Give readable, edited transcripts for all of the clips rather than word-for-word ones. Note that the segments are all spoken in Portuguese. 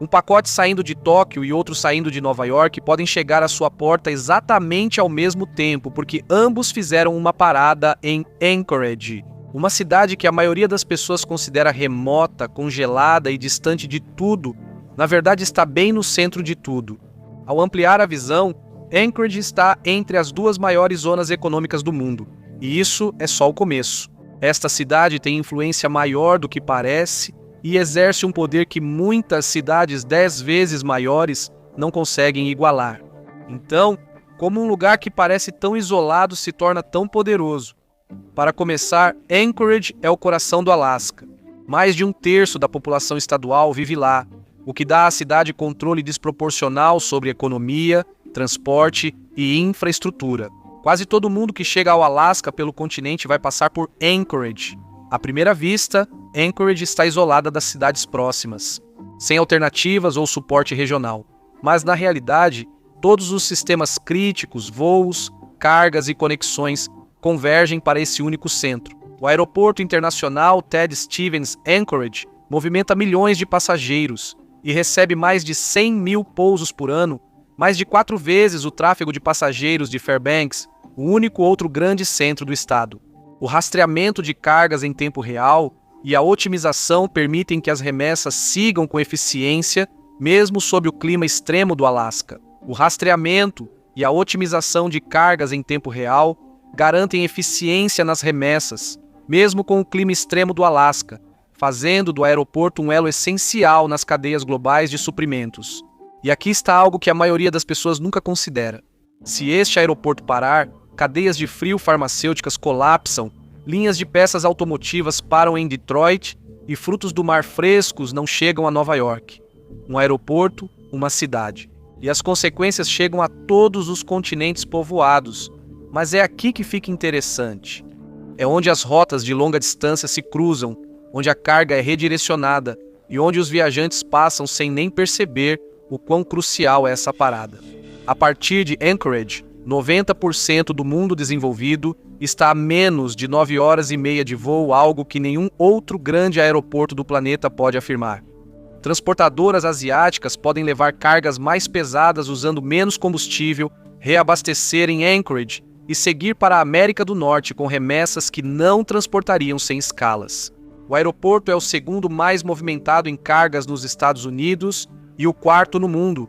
Um pacote saindo de Tóquio e outro saindo de Nova York podem chegar à sua porta exatamente ao mesmo tempo, porque ambos fizeram uma parada em Anchorage, uma cidade que a maioria das pessoas considera remota, congelada e distante de tudo. Na verdade, está bem no centro de tudo. Ao ampliar a visão, Anchorage está entre as duas maiores zonas econômicas do mundo. E isso é só o começo. Esta cidade tem influência maior do que parece e exerce um poder que muitas cidades 10 vezes maiores não conseguem igualar. Então, como um lugar que parece tão isolado se torna tão poderoso? Para começar, Anchorage é o coração do Alasca. Mais de um terço da população estadual vive lá, o que dá à cidade controle desproporcional sobre economia, transporte e infraestrutura. Quase todo mundo que chega ao Alasca pelo continente vai passar por Anchorage. À primeira vista, Anchorage está isolada das cidades próximas, sem alternativas ou suporte regional. Mas, na realidade, todos os sistemas críticos, voos, cargas e conexões convergem para esse único centro. O Aeroporto Internacional Ted Stevens Anchorage movimenta milhões de passageiros e recebe mais de 100 mil pousos por ano, mais de 4 vezes o tráfego de passageiros de Fairbanks, o único outro grande centro do estado. O rastreamento de cargas em tempo real e a otimização permitem que as remessas sigam com eficiência, mesmo sob o clima extremo do Alasca. O rastreamento e a otimização de cargas em tempo real garantem eficiência nas remessas, mesmo com o clima extremo do Alasca, fazendo do aeroporto um elo essencial nas cadeias globais de suprimentos. E aqui está algo que a maioria das pessoas nunca considera. Se este aeroporto parar, cadeias de frio farmacêuticas colapsam, linhas de peças automotivas param em Detroit e frutos do mar frescos não chegam a Nova York. Um aeroporto, uma cidade. E as consequências chegam a todos os continentes povoados. Mas é aqui que fica interessante. É onde as rotas de longa distância se cruzam, onde a carga é redirecionada e onde os viajantes passam sem nem perceber o quão crucial é essa parada. A partir de Anchorage, 90% do mundo desenvolvido está a menos de 9 horas e meia de voo, algo que nenhum outro grande aeroporto do planeta pode afirmar. Transportadoras asiáticas podem levar cargas mais pesadas usando menos combustível, reabastecer em Anchorage e seguir para a América do Norte com remessas que não transportariam sem escalas. O aeroporto é o segundo mais movimentado em cargas nos Estados Unidos e o quarto no mundo.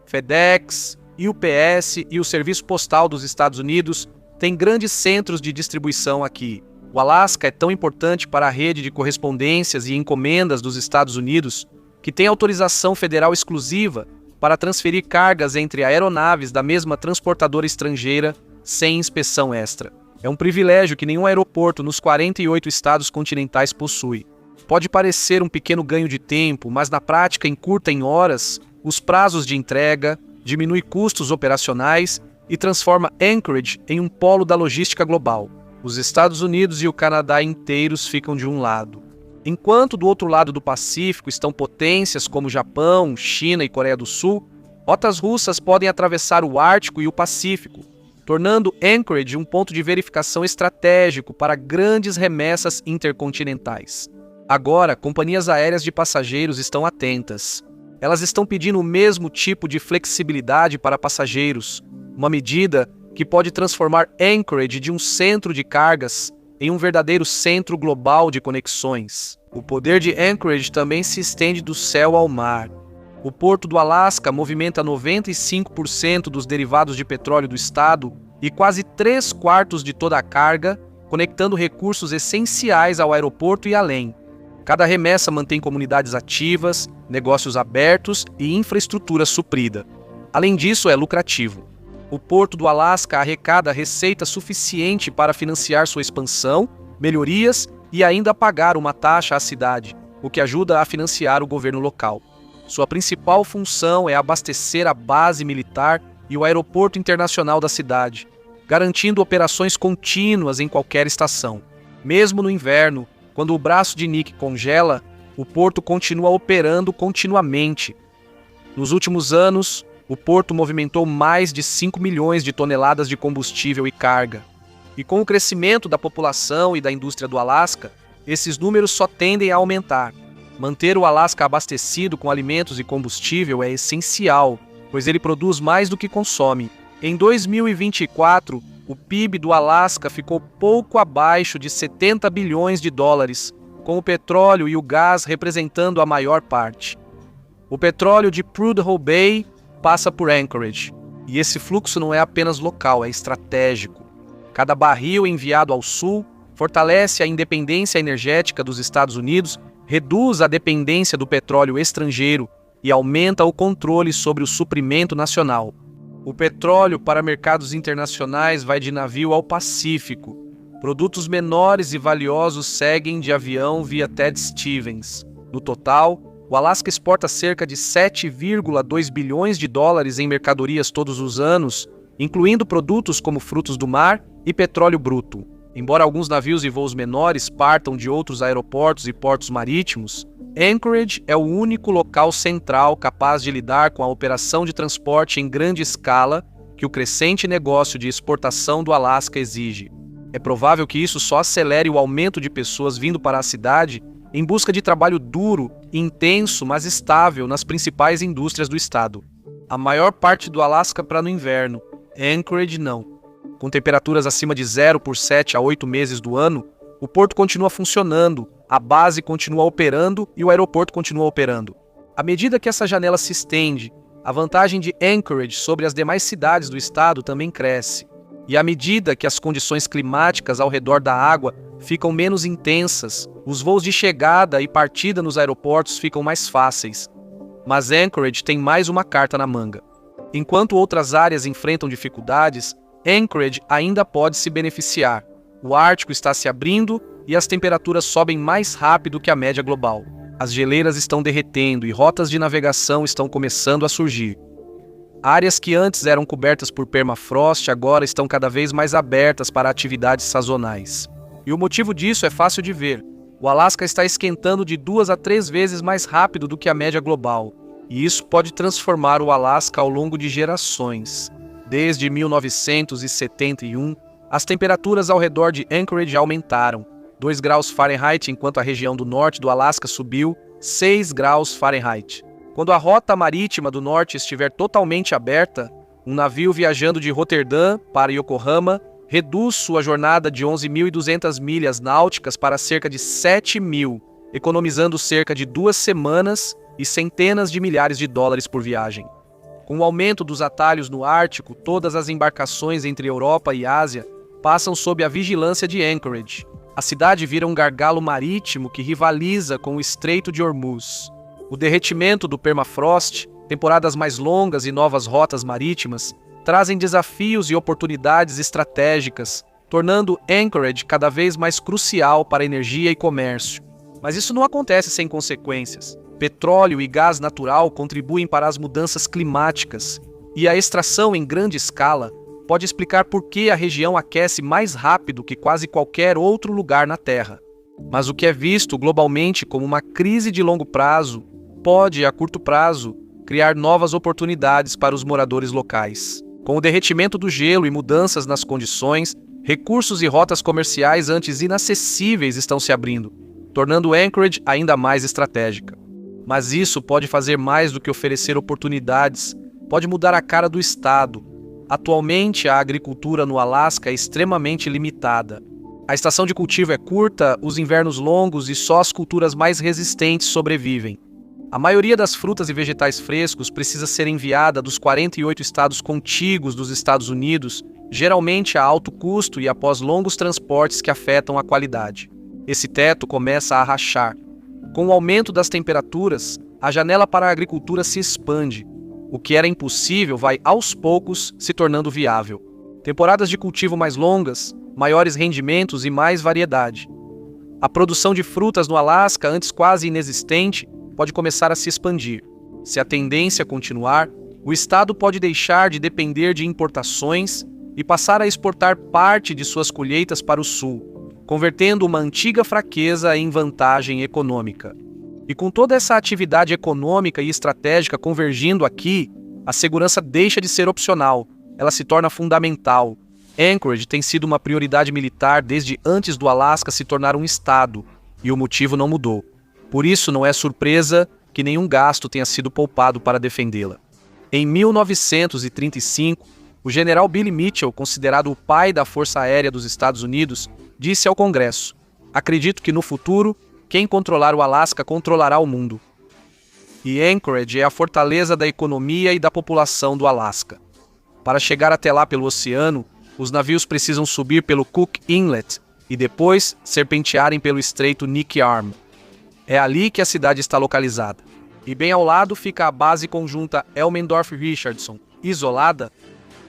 FedEx, UPS e o Serviço Postal dos Estados Unidos têm grandes centros de distribuição aqui. O Alasca é tão importante para a rede de correspondências e encomendas dos Estados Unidos que tem autorização federal exclusiva para transferir cargas entre aeronaves da mesma transportadora estrangeira sem inspeção extra. É um privilégio que nenhum aeroporto nos 48 estados continentais possui. Pode parecer um pequeno ganho de tempo, mas na prática encurta em horas os prazos de entrega, diminui custos operacionais e transforma Anchorage em um polo da logística global. Os Estados Unidos e o Canadá inteiros ficam de um lado. Enquanto do outro lado do Pacífico estão potências como Japão, China e Coreia do Sul, rotas russas podem atravessar o Ártico e o Pacífico, tornando Anchorage um ponto de verificação estratégico para grandes remessas intercontinentais. Agora, companhias aéreas de passageiros estão atentas. Elas estão pedindo o mesmo tipo de flexibilidade para passageiros, uma medida que pode transformar Anchorage de um centro de cargas em um verdadeiro centro global de conexões. O poder de Anchorage também se estende do céu ao mar. O porto do Alasca movimenta 95% dos derivados de petróleo do estado e quase 3/4 de toda a carga, conectando recursos essenciais ao aeroporto e além. Cada remessa mantém comunidades ativas, negócios abertos e infraestrutura suprida. Além disso, é lucrativo. O porto do Alasca arrecada receita suficiente para financiar sua expansão, melhorias e ainda pagar uma taxa à cidade, o que ajuda a financiar o governo local. Sua principal função é abastecer a base militar e o aeroporto internacional da cidade, garantindo operações contínuas em qualquer estação. Mesmo no inverno, quando o braço de Nick congela, o porto continua operando continuamente. Nos últimos anos, o porto movimentou mais de 5 milhões de toneladas de combustível e carga. E com o crescimento da população e da indústria do Alasca, esses números só tendem a aumentar. Manter o Alasca abastecido com alimentos e combustível é essencial, pois ele produz mais do que consome. Em 2024, o PIB do Alasca ficou pouco abaixo de 70 bilhões de dólares, com o petróleo e o gás representando a maior parte. O petróleo de Prudhoe Bay passa por Anchorage, e esse fluxo não é apenas local, é estratégico. Cada barril enviado ao sul fortalece a independência energética dos Estados Unidos, reduz a dependência do petróleo estrangeiro e aumenta o controle sobre o suprimento nacional. O petróleo para mercados internacionais vai de navio ao Pacífico. Produtos menores e valiosos seguem de avião via Ted Stevens. No total, o Alasca exporta cerca de 7,2 bilhões de dólares em mercadorias todos os anos, incluindo produtos como frutos do mar e petróleo bruto. Embora alguns navios e voos menores partam de outros aeroportos e portos marítimos, Anchorage é o único local central capaz de lidar com a operação de transporte em grande escala que o crescente negócio de exportação do Alasca exige. É provável que isso só acelere o aumento de pessoas vindo para a cidade em busca de trabalho duro, intenso, mas estável nas principais indústrias do estado. A maior parte do Alasca para no inverno, Anchorage não. Com temperaturas acima de zero por 7 a 8 meses do ano, o porto continua funcionando, a base continua operando e o aeroporto continua operando. À medida que essa janela se estende, a vantagem de Anchorage sobre as demais cidades do estado também cresce. E à medida que as condições climáticas ao redor da água ficam menos intensas, os voos de chegada e partida nos aeroportos ficam mais fáceis. Mas Anchorage tem mais uma carta na manga. Enquanto outras áreas enfrentam dificuldades, Anchorage ainda pode se beneficiar. O Ártico está se abrindo e as temperaturas sobem mais rápido que a média global. As geleiras estão derretendo e rotas de navegação estão começando a surgir. Áreas que antes eram cobertas por permafrost agora estão cada vez mais abertas para atividades sazonais. E o motivo disso é fácil de ver. O Alasca está esquentando de 2 a 3 vezes mais rápido do que a média global. E isso pode transformar o Alasca ao longo de gerações. Desde 1971, as temperaturas ao redor de Anchorage aumentaram 2 graus Fahrenheit, enquanto a região do norte do Alasca subiu 6 graus Fahrenheit. Quando a rota marítima do norte estiver totalmente aberta, um navio viajando de Roterdã para Yokohama reduz sua jornada de 11.200 milhas náuticas para cerca de 7.000, economizando cerca de 2 semanas e centenas de milhares de dólares por viagem. Com o aumento dos atalhos no Ártico, todas as embarcações entre Europa e Ásia passam sob a vigilância de Anchorage. A cidade vira um gargalo marítimo que rivaliza com o Estreito de Hormuz. O derretimento do permafrost, temporadas mais longas e novas rotas marítimas trazem desafios e oportunidades estratégicas, tornando Anchorage cada vez mais crucial para energia e comércio. Mas isso não acontece sem consequências. Petróleo e gás natural contribuem para as mudanças climáticas, e a extração em grande escala pode explicar por que a região aquece mais rápido que quase qualquer outro lugar na Terra. Mas o que é visto globalmente como uma crise de longo prazo pode, a curto prazo, criar novas oportunidades para os moradores locais. Com o derretimento do gelo e mudanças nas condições, recursos e rotas comerciais antes inacessíveis estão se abrindo, tornando Anchorage ainda mais estratégica. Mas isso pode fazer mais do que oferecer oportunidades, pode mudar a cara do estado. Atualmente, a agricultura no Alasca é extremamente limitada. A estação de cultivo é curta, os invernos longos e só as culturas mais resistentes sobrevivem. A maioria das frutas e vegetais frescos precisa ser enviada dos 48 estados contíguos dos Estados Unidos, geralmente a alto custo e após longos transportes que afetam a qualidade. Esse teto começa a rachar. Com o aumento das temperaturas, a janela para a agricultura se expande. O que era impossível vai, aos poucos, se tornando viável. Temporadas de cultivo mais longas, maiores rendimentos e mais variedade. A produção de frutas no Alasca, antes quase inexistente, pode começar a se expandir. Se a tendência continuar, o estado pode deixar de depender de importações e passar a exportar parte de suas colheitas para o sul, convertendo uma antiga fraqueza em vantagem econômica. E com toda essa atividade econômica e estratégica convergindo aqui, a segurança deixa de ser opcional, ela se torna fundamental. Anchorage tem sido uma prioridade militar desde antes do Alasca se tornar um estado, e o motivo não mudou. Por isso, não é surpresa que nenhum gasto tenha sido poupado para defendê-la. Em 1935, o general Billy Mitchell, considerado o pai da Força Aérea dos Estados Unidos, disse ao Congresso: "Acredito que no futuro, quem controlar o Alasca controlará o mundo." E Anchorage é a fortaleza da economia e da população do Alasca. Para chegar até lá pelo oceano, os navios precisam subir pelo Cook Inlet e depois serpentearem pelo estreito Nick Arm. É ali que a cidade está localizada. E bem ao lado fica a base conjunta Elmendorf-Richardson, isolada?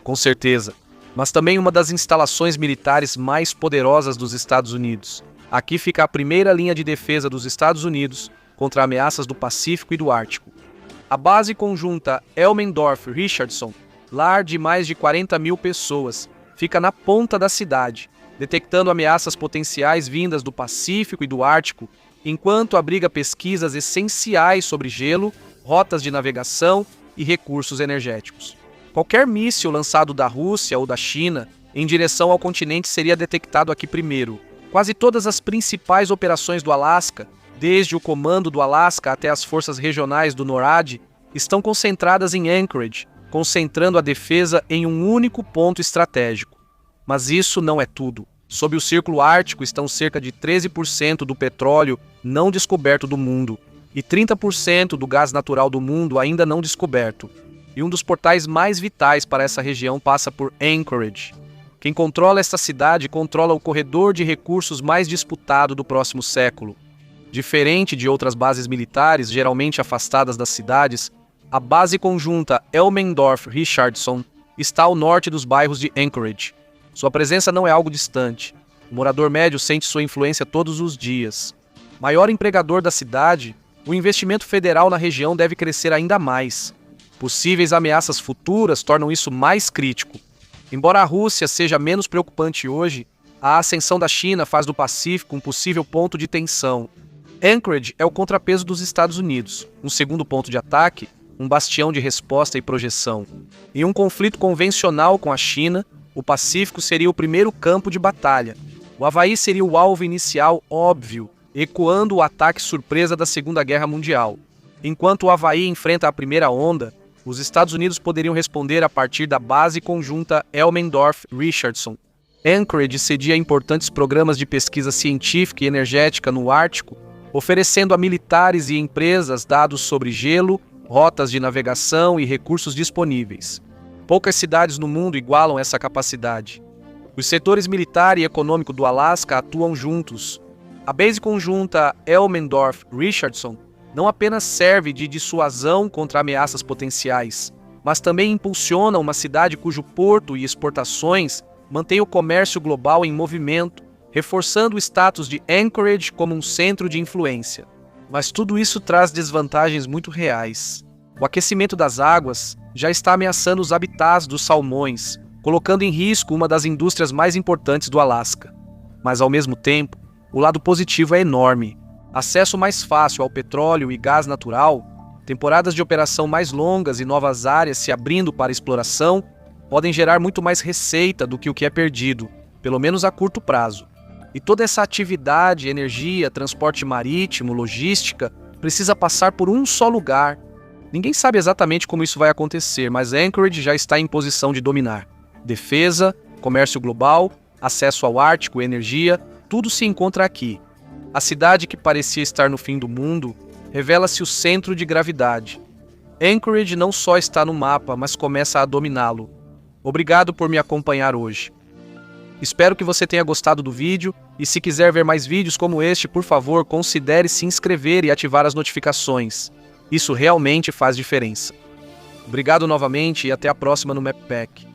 Com certeza, mas também uma das instalações militares mais poderosas dos Estados Unidos. Aqui fica a primeira linha de defesa dos Estados Unidos contra ameaças do Pacífico e do Ártico. A base conjunta Elmendorf-Richardson, lar de mais de 40 mil pessoas, fica na ponta da cidade, detectando ameaças potenciais vindas do Pacífico e do Ártico, enquanto abriga pesquisas essenciais sobre gelo, rotas de navegação e recursos energéticos. Qualquer míssil lançado da Rússia ou da China em direção ao continente seria detectado aqui primeiro. Quase todas as principais operações do Alasca, desde o Comando do Alasca até as forças regionais do NORAD, estão concentradas em Anchorage, concentrando a defesa em um único ponto estratégico. Mas isso não é tudo. Sob o Círculo Ártico estão cerca de 13% do petróleo não descoberto do mundo e 30% do gás natural do mundo ainda não descoberto. E um dos portais mais vitais para essa região passa por Anchorage. Quem controla esta cidade controla o corredor de recursos mais disputado do próximo século. Diferente de outras bases militares geralmente afastadas das cidades, a base conjunta Elmendorf-Richardson está ao norte dos bairros de Anchorage. Sua presença não é algo distante. O morador médio sente sua influência todos os dias. Maior empregador da cidade, o investimento federal na região deve crescer ainda mais. Possíveis ameaças futuras tornam isso mais crítico. Embora a Rússia seja menos preocupante hoje, a ascensão da China faz do Pacífico um possível ponto de tensão. Anchorage é o contrapeso dos Estados Unidos, um segundo ponto de ataque, um bastião de resposta e projeção. Em um conflito convencional com a China, o Pacífico seria o primeiro campo de batalha. O Havaí seria o alvo inicial óbvio, ecoando o ataque surpresa da Segunda Guerra Mundial. Enquanto o Havaí enfrenta a primeira onda, os Estados Unidos poderiam responder a partir da base conjunta Elmendorf-Richardson. Anchorage cedia importantes programas de pesquisa científica e energética no Ártico, oferecendo a militares e empresas dados sobre gelo, rotas de navegação e recursos disponíveis. Poucas cidades no mundo igualam essa capacidade. Os setores militar e econômico do Alasca atuam juntos. A base conjunta Elmendorf-Richardson não apenas serve de dissuasão contra ameaças potenciais, mas também impulsiona uma cidade cujo porto e exportações mantém o comércio global em movimento, reforçando o status de Anchorage como um centro de influência. Mas tudo isso traz desvantagens muito reais. O aquecimento das águas já está ameaçando os habitats dos salmões, colocando em risco uma das indústrias mais importantes do Alasca. Mas, ao mesmo tempo, o lado positivo é enorme. Acesso mais fácil ao petróleo e gás natural, temporadas de operação mais longas e novas áreas se abrindo para exploração podem gerar muito mais receita do que o que é perdido, pelo menos a curto prazo. E toda essa atividade, energia, transporte marítimo, logística, precisa passar por um só lugar. Ninguém sabe exatamente como isso vai acontecer, mas Anchorage já está em posição de dominar. Defesa, comércio global, acesso ao Ártico, energia, tudo se encontra aqui. A cidade que parecia estar no fim do mundo revela-se o centro de gravidade. Anchorage não só está no mapa, mas começa a dominá-lo. Obrigado por me acompanhar hoje. Espero que você tenha gostado do vídeo e se quiser ver mais vídeos como este, por favor, considere se inscrever e ativar as notificações. Isso realmente faz diferença. Obrigado novamente e até a próxima no Map Pack.